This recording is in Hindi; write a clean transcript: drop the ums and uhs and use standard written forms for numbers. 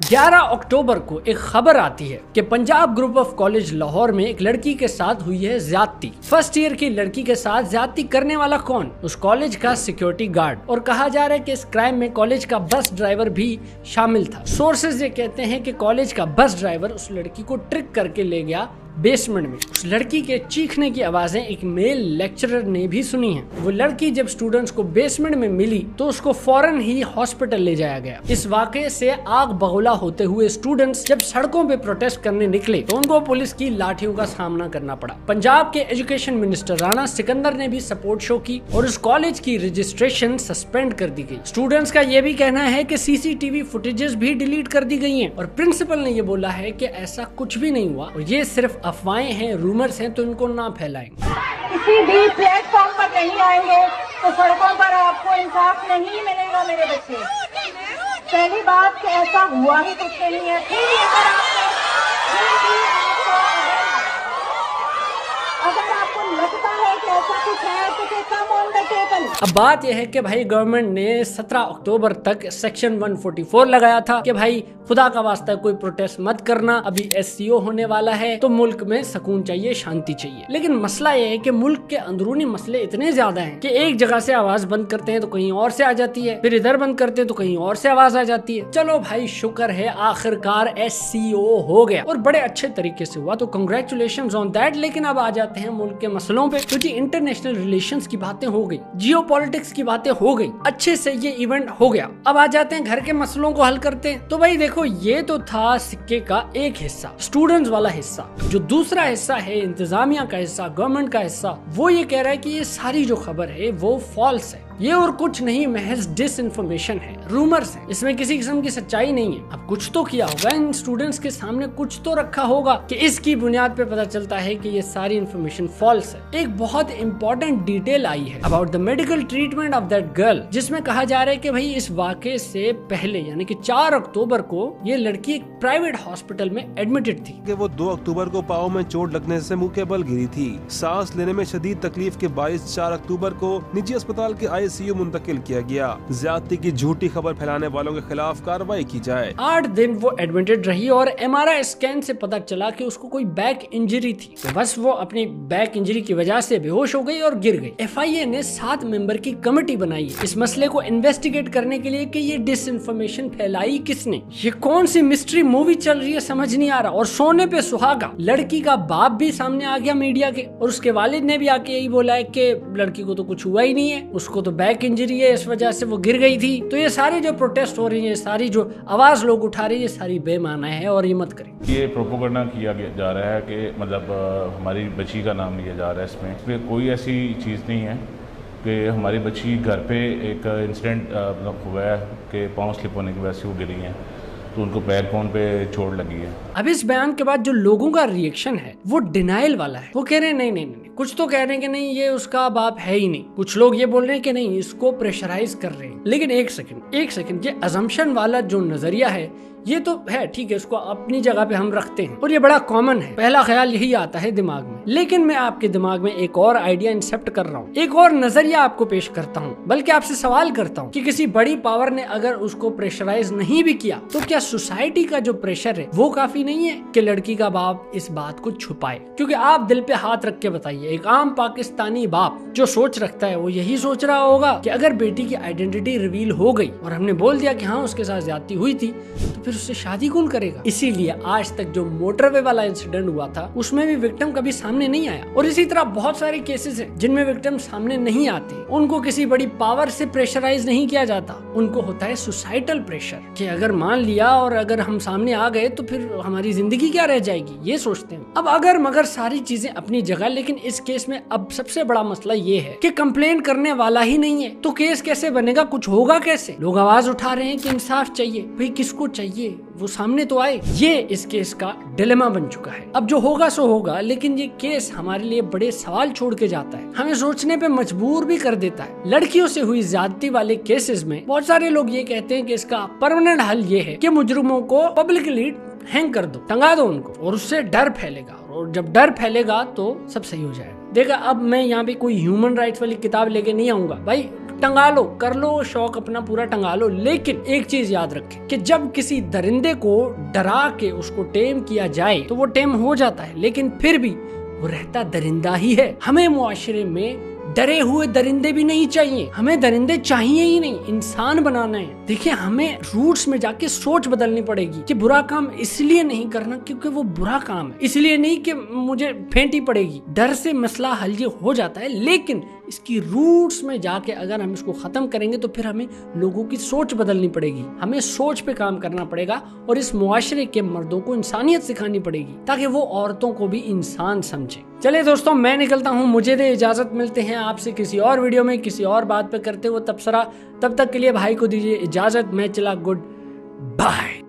11 अक्टूबर को एक खबर आती है कि Punjab group of college Lahore में एक लड़की के साथ हुई है ज्यादती। फर्स्ट ईयर की लड़की के साथ ज्यादती करने वाला कौन? उस कॉलेज का सिक्योरिटी गार्ड। और कहा जा रहा है कि इस क्राइम में कॉलेज का बस ड्राइवर भी शामिल था। सोर्सेज ये कहते हैं कि कॉलेज का बस ड्राइवर उस लड़की को ट्रिक करके ले गया बेसमेंट में। उस लड़की के चीखने की आवाजें एक मेल लेक्चरर ने भी सुनी है। वो लड़की जब स्टूडेंट्स को बेसमेंट में मिली तो उसको फौरन ही हॉस्पिटल ले जाया गया। इस वाकये से आग बगुला होते हुए स्टूडेंट्स जब सड़कों पे प्रोटेस्ट करने निकले तो उनको पुलिस की लाठियों का सामना करना पड़ा। पंजाब के एजुकेशन मिनिस्टर राणा सिकंदर ने भी सपोर्ट शो की और उस कॉलेज की रजिस्ट्रेशन सस्पेंड कर दी गई। स्टूडेंट्स का ये भी कहना है कि सीसीटीवी फुटेजेस भी डिलीट कर दी गई हैं और प्रिंसिपल ने ये बोला है कि ऐसा कुछ भी नहीं हुआ और ये सिर्फ अफवाहें हैं, रूमर्स हैं, तो इनको ना फैलाएंगे। किसी भी प्लेटफॉर्म पर नहीं आएंगे तो सड़कों पर आपको इंसाफ नहीं मिलेगा मेरे बच्चे। पहली बात कि ऐसा हुआ ही कुछ नहीं है। अगर आपको लगता है कि ऐसा कुछ है तो कम ऑन द टेबल। अब बात यह है कि भाई गवर्नमेंट ने 17 अक्टूबर तक सेक्शन 144 लगाया था कि भाई खुदा का वास्ता कोई प्रोटेस्ट मत करना, अभी SCO होने वाला है तो मुल्क में सुकून चाहिए, शांति चाहिए। लेकिन मसला यह है कि मुल्क के अंदरूनी मसले इतने ज्यादा हैं कि एक जगह से आवाज बंद करते हैं तो कहीं और से आ जाती है, फिर इधर बंद करते हैं तो कहीं और से आवाज आ जाती है। चलो भाई शुक्र है आखिरकार SCO हो गया और बड़े अच्छे तरीके से हुआ, तो कंग्रेचुलेशंस ऑन दैट। लेकिन अब आ जाते हैं मुल्क के मसलों पे। तो जी इंटरनेशनल रिलेशंस की बातें हो गई, जियोपॉलिटिक्स की बातें हो गई, अच्छे से ये इवेंट हो गया। अब आ जाते हैं घर के मसलों को हल करते हैं। तो भाई देखो ये तो था सिक्के का एक हिस्सा, स्टूडेंट्स वाला हिस्सा। जो दूसरा हिस्सा है इंतजामिया का हिस्सा, गवर्नमेंट का हिस्सा, वो ये कह रहा है कि ये सारी जो खबर है वो फॉल्स है, ये और कुछ नहीं महज डिसइंफॉर्मेशन है, रूमर्स है, इसमें किसी किस्म की सच्चाई नहीं है। अब कुछ तो किया होगा इन स्टूडेंट्स के सामने, कुछ तो रखा होगा कि इसकी बुनियाद पे पता चलता है कि ये सारी इन्फॉर्मेशन फॉल्स है। एक बहुत इंपॉर्टेंट डिटेल आई है about the medical treatment of that girl, जिसमें कहा जा रहा है कि भाई इस वाकये से पहले यानी कि 4 अक्टूबर को ये लड़की एक प्राइवेट हॉस्पिटल में एडमिटेड थी। कि वो 2 अक्टूबर को पाँव में चोट लगने से मुंह के बल गिरी थी। सांस लेने में शदीद तकलीफ के बायस 4 अक्टूबर को निजी अस्पताल के ICU मुंतकिल किया गया। ज्यादती की झूठी खबर फैलाने वालों के खिलाफ कार्रवाई की जाए। 8 दिन वो एडमिटेड रही और MRI स्कैन से पता चला कि उसको कोई बैक इंजरी थी, तो बस वो अपनी बैक इंजरी की वजह से बेहोश हो गई और गिर गई। FIA ने 7 मेंबर की कमेटी बनाई इस मसले को इन्वेस्टिगेट करने के लिए कि ये डिसइंफॉर्मेशन फैलाई किसने, ये कौन सी मिस्ट्री मूवी चल रही है, समझ नहीं आ रहा। और सोने पे सुहागा, लड़की का बाप भी सामने आ गया मीडिया के और उसके वालिद ने भी आके यही बोला है कि लड़की को तो कुछ हुआ ही नहीं है, उसको तो बैक इंजरी है, इस वजह से वो गिर गई थी। तो ये सारी जो प्रोटेस्ट हो रही है, सारी जो आवाज लोग उठा रही है, सारी बेमाना है और ये मत करें। ये प्रोपोगंडा किया जा रहा है कि मतलब हमारी बच्ची का नाम लिया जा रहा है। इसमें कोई ऐसी चीज़ नहीं है कि हमारी बच्ची घर पे एक इंसिडेंट मतलब हुआ है कि पाँव स्लिप होने की वजह से वो गिरी हैं, तो उनको बैकबोन पे चोट लगी है। अब इस बयान के बाद जो लोगों का रिएक्शन है वो डिनाइल वाला है। वो कह रहे हैं नहीं नहीं नहीं, कुछ तो कह रहे हैं कि नहीं ये उसका बाप है ही नहीं, कुछ लोग ये बोल रहे हैं कि नहीं इसको प्रेशराइज कर रहे हैं। लेकिन एक सेकंड, ये अजम्पशन वाला जो नजरिया है ये तो है ठीक है, इसको अपनी जगह पे हम रखते हैं और ये बड़ा कॉमन है, पहला ख्याल यही आता है दिमाग में। लेकिन मैं आपके दिमाग में एक और आइडिया इंसेप्ट कर रहा हूँ, एक और नजरिया आपको पेश करता हूँ, बल्कि आपसे सवाल करता हूँ कि किसी बड़ी पावर ने अगर उसको प्रेशराइज नहीं भी किया तो क्या सोसाइटी का जो प्रेशर है वो काफी नहीं है कि लड़की का बाप इस बात को छुपाए? क्योंकि आप दिल पे हाथ रख के बताइए, एक आम पाकिस्तानी बाप जो सोच रखता है वो यही सोच रहा होगा कि अगर बेटी की आइडेंटिटी रिवील हो गई और हमने बोल दिया कि हाँ उसके साथ ज्यादती हुई थी तो फिर उससे शादी कौन करेगा? इसीलिए आज तक जो मोटरवे वाला इंसिडेंट हुआ था उसमें भी विक्टिम कभी सामने नहीं आया और इसी तरह बहुत सारे केसेस हैं जिनमें विक्टिम सामने नहीं आते। उनको किसी बड़ी पावर से प्रेशराइज नहीं किया जाता, उनको होता है सोसाइटल प्रेशर कि अगर मान लिया और अगर हम सामने आ गए तो फिर हमारी जिंदगी क्या रह जाएगी, ये सोचते हैं। अब अगर मगर सारी चीजें अपनी जगह, लेकिन इस केस में अब सबसे बड़ा मसला ये है कि कंप्लेन करने वाला ही नहीं है तो केस कैसे बनेगा, कुछ होगा कैसे? लोग आवाज उठा रहे हैं कि इंसाफ चाहिए, भाई किसको चाहिए, वो सामने तो आए। ये इस केस का डिलेमा बन चुका है। अब जो होगा सो होगा, लेकिन ये केस हमारे लिए बड़े सवाल छोड़ के जाता है, हमें सोचने पे मजबूर भी कर देता है। लड़कियों से हुई ज्यादती वाले केसेस में बहुत सारे लोग ये कहते हैं कि इसका परमानेंट हल ये है कि मुजरिमों को पब्लिकली हैंग कर दो, टंगा दो उनको, और उससे डर फैलेगा और जब डर फैलेगा तो सब सही हो जाएगा। देखा, अब मैं यहाँ पे कोई ह्यूमन राइट्स वाली किताब लेके नहीं आऊंगा भाई, टंगा लो, कर लो शौक अपना पूरा टंगा लो, लेकिन एक चीज याद रखें कि जब किसी दरिंदे को डरा के उसको टेम किया जाए तो वो टेम हो जाता है, लेकिन फिर भी वो रहता दरिंदा ही है। हमें मुआशरे में डरे हुए दरिंदे भी नहीं चाहिए, हमें दरिंदे चाहिए ही नहीं, इंसान बनाना है। देखिए, हमें रूट्स में जाके सोच बदलनी पड़ेगी कि बुरा काम इसलिए नहीं करना क्योंकि वो बुरा काम है, इसलिए नहीं कि मुझे फेंटी पड़ेगी। डर से मसला हल ये हो जाता है, लेकिन इसकी रूट्स में जाके अगर हम इसको खत्म करेंगे तो फिर हमें लोगों की सोच बदलनी पड़ेगी, हमें सोच पे काम करना पड़ेगा और इस मुआशरे के मर्दों को इंसानियत सिखानी पड़ेगी ताकि वो औरतों को भी इंसान समझे। चलिए दोस्तों, मैं निकलता हूँ, मुझे दे इजाजत, मिलते हैं आपसे किसी और वीडियो में किसी और बात पे करते हुए तब तक के लिए भाई को दीजिए इजाजत, मैं चला, गुड बाय।